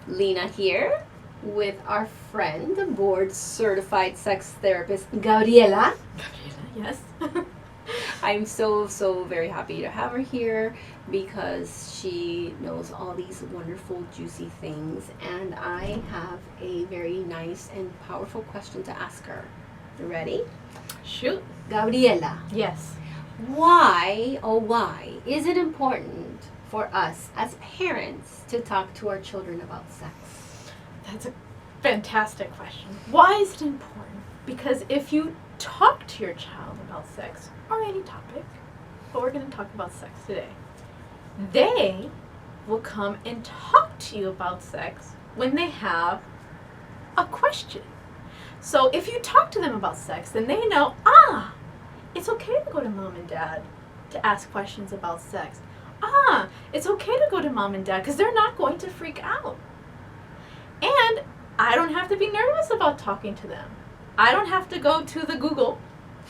Lena here with our friend, board certified sex therapist, Gabriela. Yes. I'm so very happy to have her here because she knows all these wonderful, juicy things, and I have a very nice and powerful question to ask her. You ready? Shoot. Gabriela, Yes. why is it important for us as parents to talk to our children about sex? That's a fantastic question. Why is it important? Because if you talk to your child about sex, or any topic, but we're going to talk about sex today, they will come and talk to you about sex when they have a question. So if you talk to them about sex, then they know, it's okay to go to mom and dad to ask questions about sex. It's okay to go to mom and dad because they're not going to freak out. And I don't have to be nervous about talking to them. I don't have to go to the Google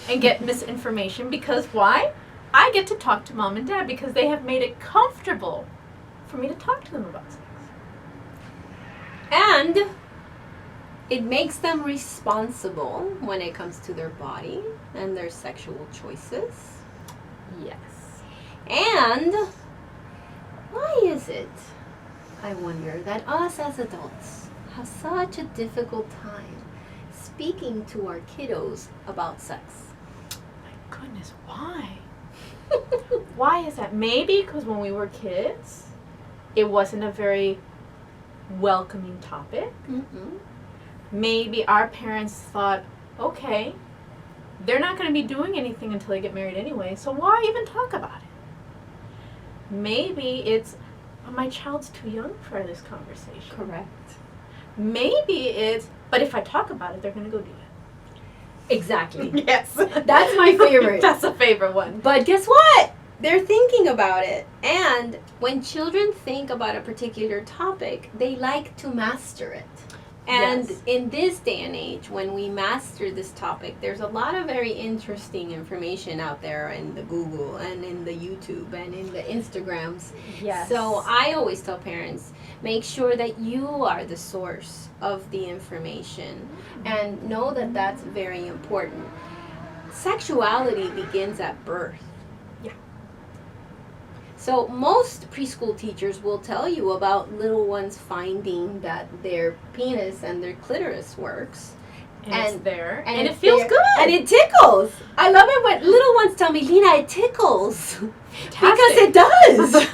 and get misinformation because why? I get to talk to mom and dad because they have made it comfortable for me to talk to them about sex. And it makes them responsible when it comes to their body and their sexual choices. Yes. And why is it, I wonder, that us as adults have such a difficult time speaking to our kiddos about sex? My goodness, why? Why is that? Maybe because when we were kids, it wasn't a very welcoming topic. Mm-mm. Maybe our parents thought, okay, they're not going to be doing anything until they get married anyway, so why even talk about it? Maybe it's, my child's too young for this conversation. Correct. Maybe it's, but if I talk about it, they're going to go do it. Exactly. Yes. That's my favorite. That's a favorite one. But guess what? They're thinking about it. And when children think about a particular topic, they like to master it. And Yes. in this day and age, when we master this topic, there's a lot of very interesting information out there in the Google and in the YouTube and in the Instagrams. Yes. So I always tell parents, make sure that you are the source of the information and know that that's very important. Sexuality begins at birth. Yeah. So most preschool teachers will tell you about little ones finding that their penis and their clitoris works. And it's there. And it it's feels there, good. And it tickles. I love it when little ones tell me, Lena, it tickles. Because it does.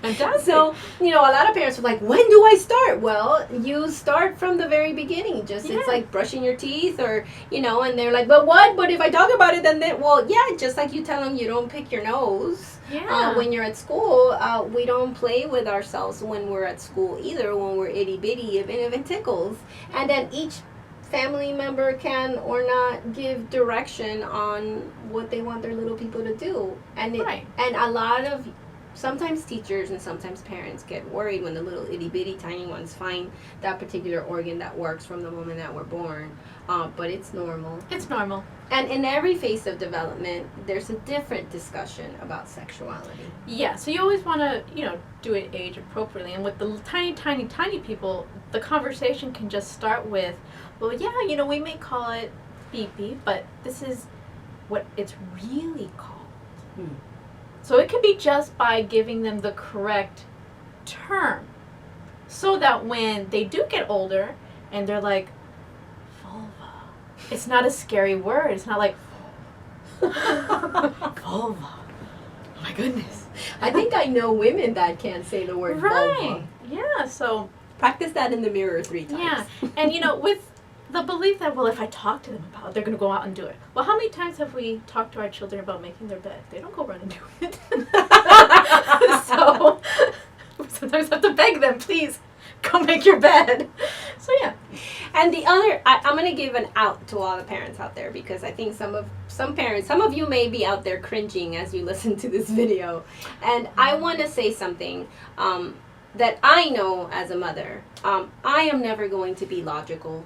Fantastic. So, a lot of parents are like, when do I start? Well, you start from the very beginning. Just It's like brushing your teeth or, and they're like, but what? But if I talk about it, then well, yeah, just like you tell them you don't pick your nose. Yeah. When you're at school, we don't play with ourselves when we're at school either, when we're itty bitty, even if it tickles. And then each family member can or not give direction on what they want their little people to do. And and a lot of sometimes teachers and sometimes parents get worried when the little itty bitty tiny ones find that particular organ that works from the moment that we're born. But it's normal. It's normal. And in every phase of development, there's a different discussion about sexuality. Yeah, so you always want to, do it age appropriately. And with the tiny people, the conversation can just start with, well, yeah, we may call it beep beep, but this is what it's really called. So it can be just by giving them the correct term so that when they do get older and they're like, vulva, it's not a scary word. It's not like, vulva. Oh my goodness. I think I know women that can't say the word vulva. Yeah, so practice that in the mirror 3 times. Yeah, and with the belief that, well, if I talk to them about it, they're going to go out and do it. Well, how many times have we talked to our children about making their bed? They don't go run and do it. So we sometimes have to beg them, please, go make your bed. So yeah. And the other, I'm going to give an out to all the parents out there because I think some parents, some of you may be out there cringing as you listen to this video. And I want to say something that I know as a mother. I am never going to be logical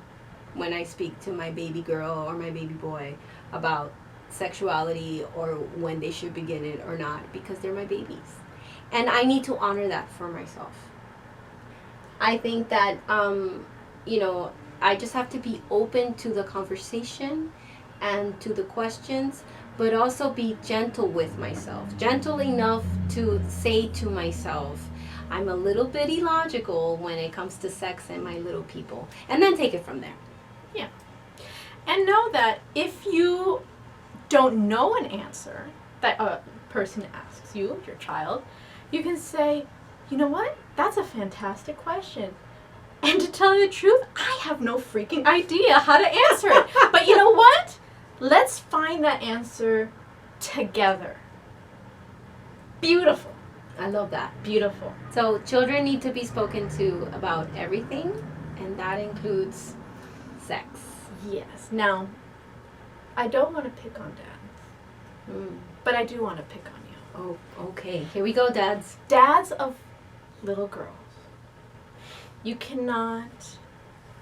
when I speak to my baby girl or my baby boy about sexuality or when they should begin it or not because they're my babies. And I need to honor that for myself. I think that, you know, I just have to be open to the conversation and to the questions, but also be gentle with myself. Gentle enough to say to myself, I'm a little bit illogical when it comes to sex and my little people. And then take it from there. Yeah. And know that if you don't know an answer that a person asks you, your child, you can say, you know what? That's a fantastic question. And to tell you the truth, I have no freaking idea how to answer it. But you know what? Let's find that answer together. Beautiful. I love that. Beautiful. So children need to be spoken to about everything, and that includes sex. Yes. Now, I don't want to pick on dads, but I do want to pick on you. Oh, okay. Here we go, dads. Dads of little girls, you cannot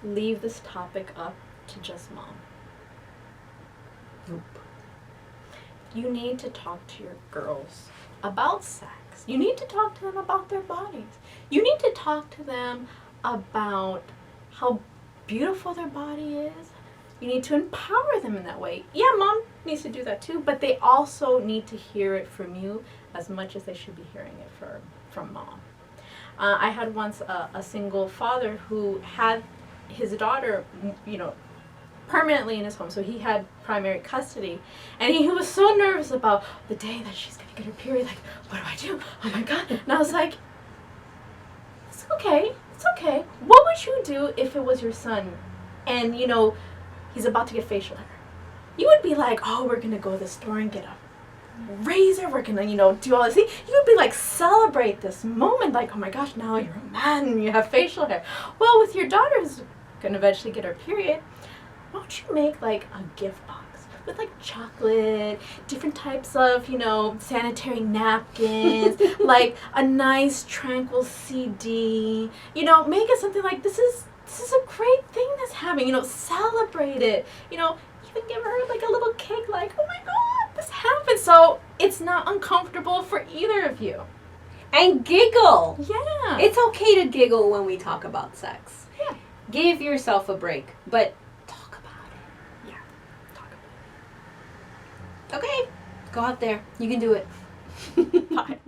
leave this topic up to just mom. Nope. You need to talk to your girls about sex. You need to talk to them about their bodies. You need to talk to them about how beautiful their body is. You need to empower them in that way. Yeah, mom needs to do that too, but they also need to hear it from you as much as they should be hearing it from mom. I had once a single father who had his daughter, permanently in his home, so he had primary custody, and he was so nervous about the day that she's going to get her period, like, what do I do? Oh my God. And I was like, it's okay. What would you do if it was your son and, he's about to get facial hair? You would be like, oh, we're going to go to the store and get a razor, we're going to, do all this thing. You would be like, celebrate this moment, like, oh my gosh, now you're a man and you have facial hair. Well, with your daughter who's going to eventually get her period, why don't you make like a gift box with like chocolate, different types of, sanitary napkins, like a nice tranquil CD, make it something like this is a great thing that's happening, celebrate it, even give her like a little cake, like, oh my God, this happened. So it's not uncomfortable for either of you. And giggle. Yeah. It's okay to giggle when we talk about sex. Yeah. Give yourself a break, but talk about it. Yeah. Talk about Okay. Go out there. You can do it. it. Bye.